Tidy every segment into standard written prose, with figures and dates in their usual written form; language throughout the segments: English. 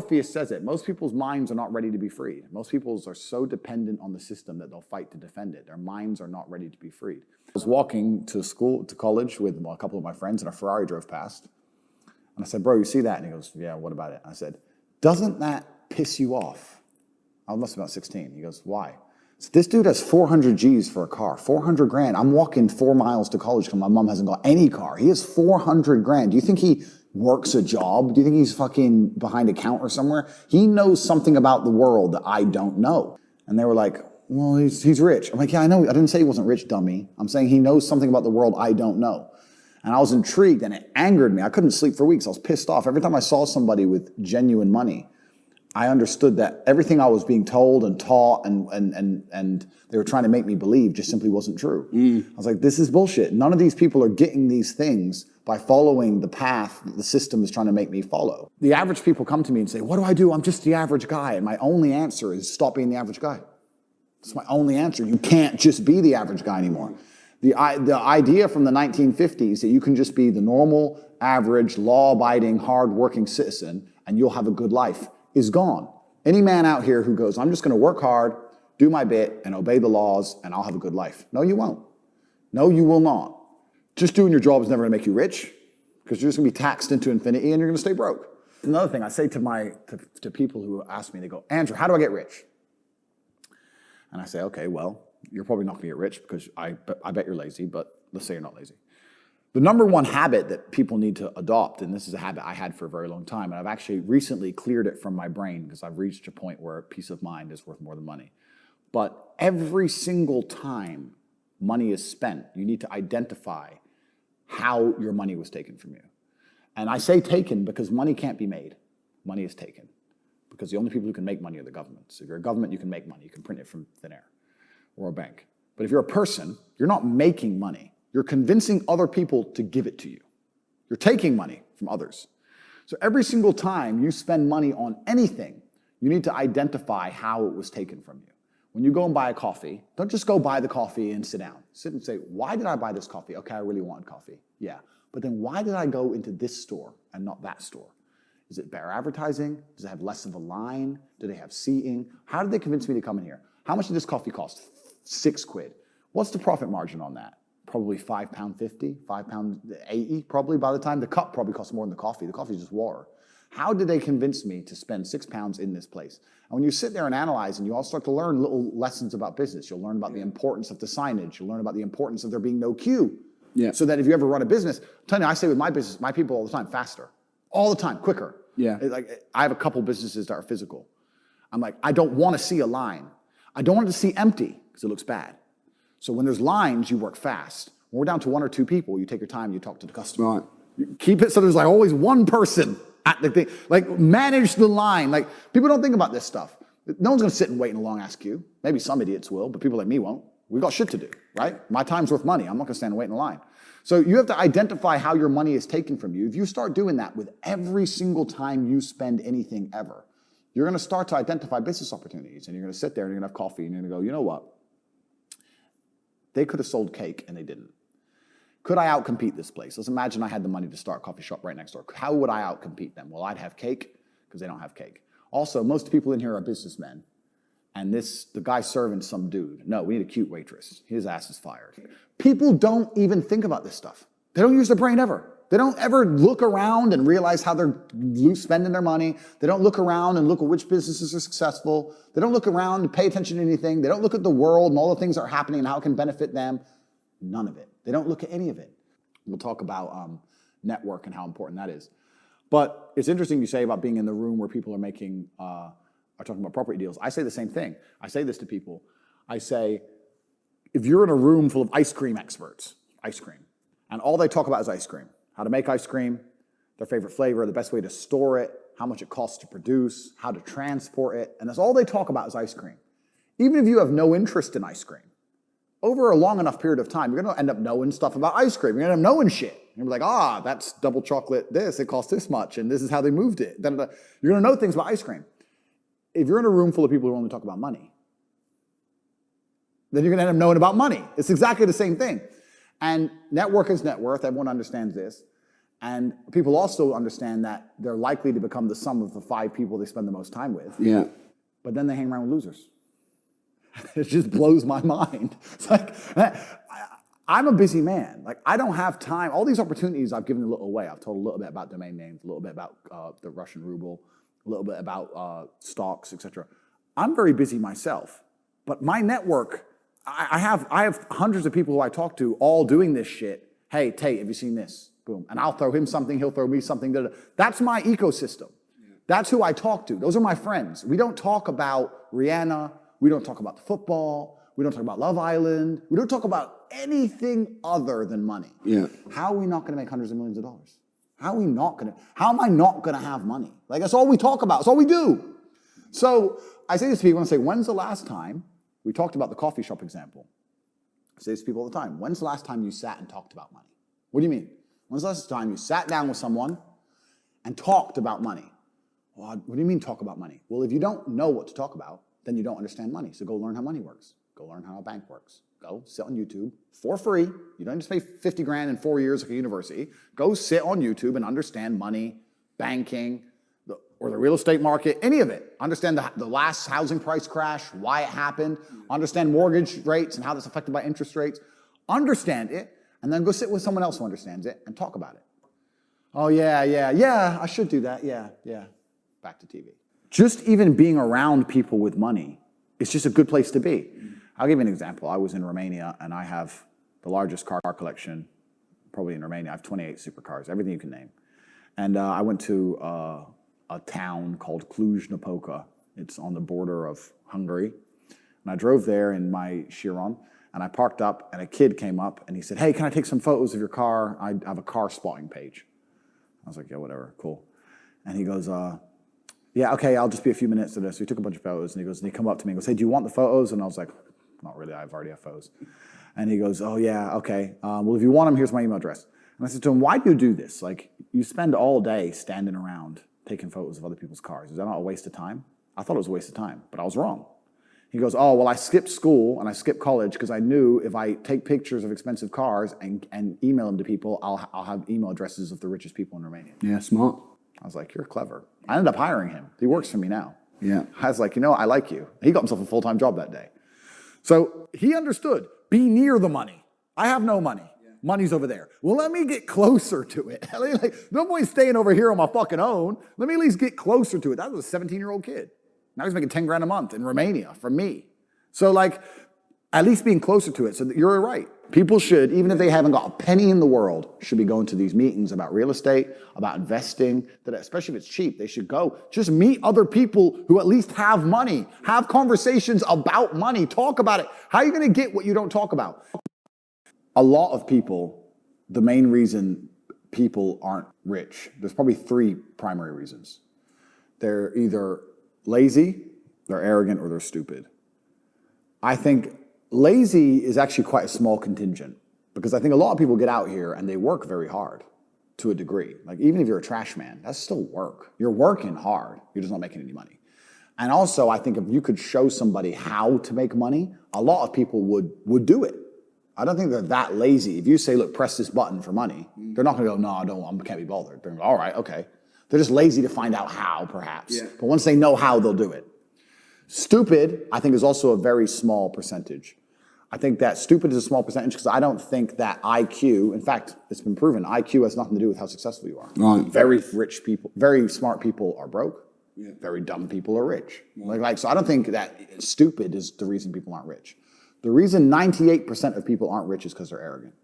Orpheus says it. Most people's minds are not ready to be freed. Most people are so dependent on the system that they'll fight to defend it. Their minds are not ready to be freed. I was walking to college with a couple of my friends, and a Ferrari drove past. And I said, bro, you see that? And he goes, yeah, what about it? I said, doesn't that piss you off? I must have been about 16. He goes, why? So this dude has 400 G's for a car, 400 grand. I'm walking 4 miles to college because my mom hasn't got any car. He has 400 grand. Do you think he works a job? Do you think he's fucking behind a counter somewhere? He knows something about the world that I don't know. And they were like, well, he's rich. I'm like, yeah, I know. I didn't say he wasn't rich, dummy. I'm saying he knows something about the world I don't know. And I was intrigued, and it angered me. I couldn't sleep for weeks. I was pissed off. Every time I saw somebody with genuine money, I understood that everything I was being told and taught and they were trying to make me believe just simply wasn't true. I was like, this is bullshit. None of these people are getting these things by following the path that the system is trying to make me follow. The average people come to me and say, what do I do? I'm just the average guy. And my only answer is stop being the average guy. That's my only answer. You can't just be the average guy anymore. The idea from the 1950s that you can just be the normal, average, law-abiding, hard-working citizen and you'll have a good life is gone. Any man out here who goes, I'm just going to work hard, do my bit, and obey the laws, and I'll have a good life. No, you won't. No, you will not. Just doing your job is never going to make you rich because you're just going to be taxed into infinity and you're going to stay broke. Another thing I say to people who ask me, they go, Andrew, how do I get rich? And I say, okay, well, you're probably not going to get rich because I bet you're lazy, but let's say you're not lazy. The number one habit that people need to adopt, and this is a habit I had for a very long time, and I've actually recently cleared it from my brain because I've reached a point where peace of mind is worth more than money. But every single time money is spent, you need to identify how your money was taken from you. And I say taken because money can't be made. Money is taken. Because the only people who can make money are the governments. If you're a government, you can make money. You can print it from thin air or a bank. But if you're a person, you're not making money. You're convincing other people to give it to you. You're taking money from others. So every single time you spend money on anything, you need to identify how it was taken from you. When you go and buy a coffee, don't just go buy the coffee and sit down. Sit and say, why did I buy this coffee? Okay, I really wanted coffee. Yeah. But then why did I go into this store and not that store? Is it better advertising? Does it have less of a line? Do they have seating? How did they convince me to come in here? How much did this coffee cost? 6 quid. What's the profit margin on that? Probably £5.50, £5.80 probably by the time. The cup probably costs more than the coffee. The coffee is just water. How did they convince me to spend £6 in this place? And when you sit there and analyze and you all start to learn little lessons about business, you'll learn about the importance of the signage. You'll learn about the importance of there being no queue. Yeah. So that if you ever run a business, I'm telling you, I say with my business, my people all the time, faster. All the time, quicker. Yeah. Like I have a couple businesses that are physical. I'm like, I don't want to see a line. I don't want it to see empty because it looks bad. So when there's lines, you work fast. When we're down to 1 or 2 people, you take your time, you talk to the customer. Right. You keep it so there's like always one person at the thing. Like manage the line. Like people don't think about this stuff. No one's going to sit and wait in a long ass queue. Maybe some idiots will, but people like me won't. We've got shit to do, right? My time's worth money. I'm not going to stand and wait in a line. So you have to identify how your money is taken from you. If you start doing that with every single time you spend anything ever, you're going to start to identify business opportunities. And you're going to sit there and you're going to have coffee and you're going to go, you know what? They could have sold cake and they didn't. Could I outcompete this place? Let's imagine I had the money to start a coffee shop right next door. How would I outcompete them? Well, I'd have cake because they don't have cake. Also, most people in here are businessmen. And the guy serving some dude. No, we need a cute waitress. His ass is fired. People don't even think about this stuff. They don't use their brain ever. They don't ever look around and realize how they're spending their money. They don't look around and look at which businesses are successful. They don't look around and pay attention to anything. They don't look at the world and all the things that are happening and how it can benefit them. None of it. They don't look at any of it. We'll talk about network and how important that is. But it's interesting you say about being in the room where people are talking about property deals. I say the same thing. I say this to people. I say, if you're in a room full of ice cream experts, and all they talk about is ice cream, how to make ice cream, their favorite flavor, the best way to store it, how much it costs to produce, how to transport it, and that's all they talk about is ice cream. Even if you have no interest in ice cream, over a long enough period of time, you're going to end up knowing stuff about ice cream. You're going to end up knowing shit. You're like, that's double chocolate this, it costs this much, and this is how they moved it. You're going to know things about ice cream. If you're in a room full of people who only talk about money, then you're going to end up knowing about money. It's exactly the same thing. And net worth is net worth. Everyone understands this. And people also understand that they're likely to become the sum of the 5 people they spend the most time with. Yeah. But then they hang around with losers. It just blows my mind. It's like, I'm a busy man. Like, I don't have time. All these opportunities I've given a little away. I've told a little bit about domain names, a little bit about the Russian ruble, a little bit about stocks, etc. I'm very busy myself. But my network, I have hundreds of people who I talk to all doing this shit. Hey, Tate, have you seen this? Boom. And I'll throw him something, he'll throw me something. That's my ecosystem. That's who I talk to. Those are my friends. We don't talk about Rihanna. We don't talk about the football. We don't talk about Love Island. We don't talk about anything other than money. Yeah. How are we not going to make hundreds of millions of dollars? How am I not going to have money? Like, that's all we talk about. That's all we do. So I say this to people and I say, when's the last time, we talked about the coffee shop example. I say this to people all the time. When's the last time you sat and talked about money? What do you mean? When's the last time you sat down with someone and talked about money? Well, what do you mean talk about money? Well, if you don't know what to talk about, then you don't understand money. So go learn how money works. Go learn how a bank works. Go sit on YouTube for free. You don't just pay 50 grand in 4 years like a university. Go sit on YouTube and understand money, banking, or the real estate market, any of it. Understand the last housing price crash, why it happened. Understand mortgage rates and how that's affected by interest rates. Understand it, and then go sit with someone else who understands it and talk about it. Oh, yeah, I should do that. Yeah. Back to TV. Just even being around people with money, it's just a good place to be. I'll give you an example. I was in Romania, and I have the largest car collection probably in Romania. I have 28 supercars, everything you can name. And I went to a town called Cluj-Napoca. It's on the border of Hungary. And I drove there in my Chiron, and I parked up, and a kid came up, and he said, hey, can I take some photos of your car? I have a car spotting page. I was like, yeah, whatever, cool. And he goes, yeah, okay, I'll just be a few minutes to this. So he took a bunch of photos, and he come up to me and goes, hey, do you want the photos? And I was like, not really, I've already have photos. And he goes, oh yeah, okay. Well, if you want them, here's my email address. And I said to him, why do you do this? Like, you spend all day standing around taking photos of other people's cars. Is that not a waste of time? I thought it was a waste of time, but I was wrong. He goes, oh, well, I skipped school and I skipped college because I knew if I take pictures of expensive cars and email them to people, I'll have email addresses of the richest people in Romania. Yeah, smart. I was like, you're clever. I ended up hiring him. He works for me now. Yeah. I was like, I like you. He got himself a full-time job that day. So he understood, be near the money. I have no money. Yeah. Money's over there. Well, let me get closer to it. Like, no point staying over here on my fucking own. Let me at least get closer to it. That was a 17-year-old kid. Now he's making 10 grand a month in Romania from me. So like, at least being closer to it. So that you're right. People should, even if they haven't got a penny in the world, should be going to these meetings about real estate, about investing, that especially if it's cheap, they should go. Just meet other people who at least have money. Have conversations about money. Talk about it. How are you going to get what you don't talk about? A lot of people, the main reason people aren't rich, there's probably 3 primary reasons. They're either lazy, they're arrogant, or they're stupid. I think lazy is actually quite a small contingent because I think a lot of people get out here and they work very hard to a degree. Like, even if you're a trash man, that's still work. You're working hard. You're just not making any money. And also, I think if you could show somebody how to make money, a lot of people would do it. I don't think they're that lazy. If you say, look, press this button for money, they're not going to go, no, I can't be bothered. They're going to go, all right, okay. They're just lazy to find out how, perhaps. Yeah. But once they know how, they'll do it. Stupid, I think, is also a very small percentage. I think that stupid is a small percentage because I don't think that IQ, in fact, it's been proven, IQ has nothing to do with how successful you are. Right. Very rich people, very smart people are broke. Yeah. Very dumb people are rich. Yeah. So I don't think that stupid is the reason people aren't rich. The reason 98% of people aren't rich is because they're arrogant.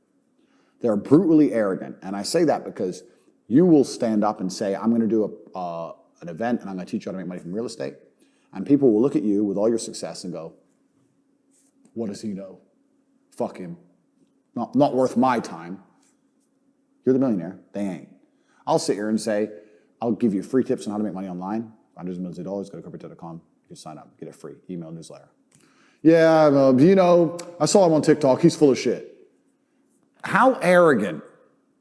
They're brutally arrogant. And I say that because you will stand up and say, I'm going to do an event and I'm going to teach you how to make money from real estate. And people will look at you with all your success and go, what does he know? Fuck him. Not worth my time. You're the millionaire. They ain't. I'll sit here and say, I'll give you free tips on how to make money online. Hundreds of millions of dollars. Go to corporate.com. You can sign up. Get a free email newsletter. Yeah, I saw him on TikTok. He's full of shit. How arrogant,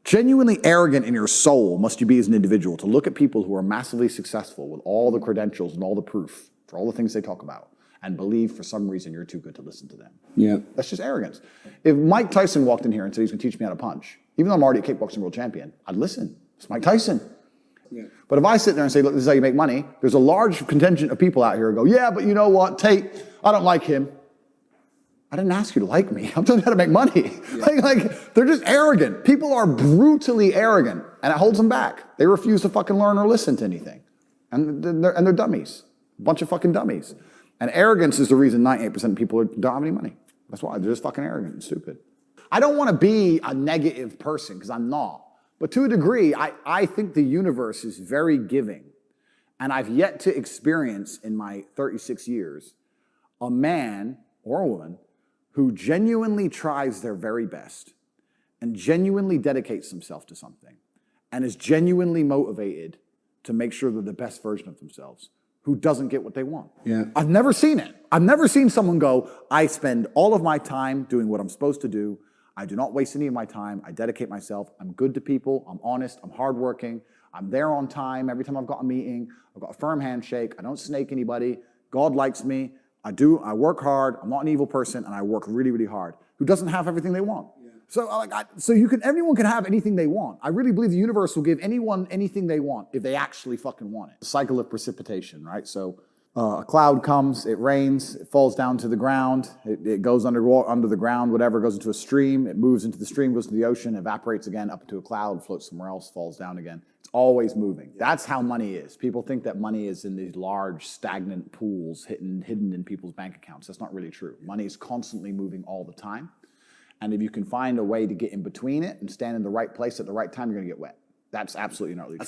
genuinely arrogant in your soul must you be as an individual to look at people who are massively successful with all the credentials and all the proof for all the things they talk about and believe for some reason you're too good to listen to them. Yeah. That's just arrogance. If Mike Tyson walked in here and said he's going to teach me how to punch, even though I'm already a kickboxing world champion, I'd listen. It's Mike Tyson. Yeah. But if I sit there and say, look, this is how you make money, there's a large contingent of people out here who go, yeah, but you know what, Tate, I don't like him. I didn't ask you to like me. I'm telling you how to make money. Yeah. Like, they're just arrogant. People are brutally arrogant, and it holds them back. They refuse to fucking learn or listen to anything. And they're dummies. A bunch of fucking dummies. And arrogance is the reason 98% of people don't have any money. That's why. They're just fucking arrogant and stupid. I don't want to be a negative person, because I'm not. But to a degree, I think the universe is very giving. And I've yet to experience in my 36 years a man or a woman who genuinely tries their very best and genuinely dedicates themselves to something and is genuinely motivated to make sure they're the best version of themselves, who doesn't get what they want. Yeah. I've never seen it. I've never seen someone go, I spend all of my time doing what I'm supposed to do. I do not waste any of my time. I dedicate myself. I'm good to people. I'm honest. I'm hardworking. I'm there on time. Every time I've got a meeting, I've got a firm handshake. I don't snake anybody. God likes me. I work hard. I'm not an evil person, and I work really, really hard. Who doesn't have everything they want? Yeah. So everyone can have anything they want. I really believe the universe will give anyone anything they want if they actually fucking want it. The cycle of precipitation, right? So a cloud comes, it rains, it falls down to the ground, it goes under the ground, whatever, goes into a stream, it moves into the stream, goes to the ocean, evaporates again, up into a cloud, floats somewhere else, falls down again. It's always moving. That's how money is. People think that money is in these large, stagnant pools hidden in people's bank accounts. That's not really true. Money is constantly moving all the time. And if you can find a way to get in between it and stand in the right place at the right time, you're going to get wet. That's absolutely not really true.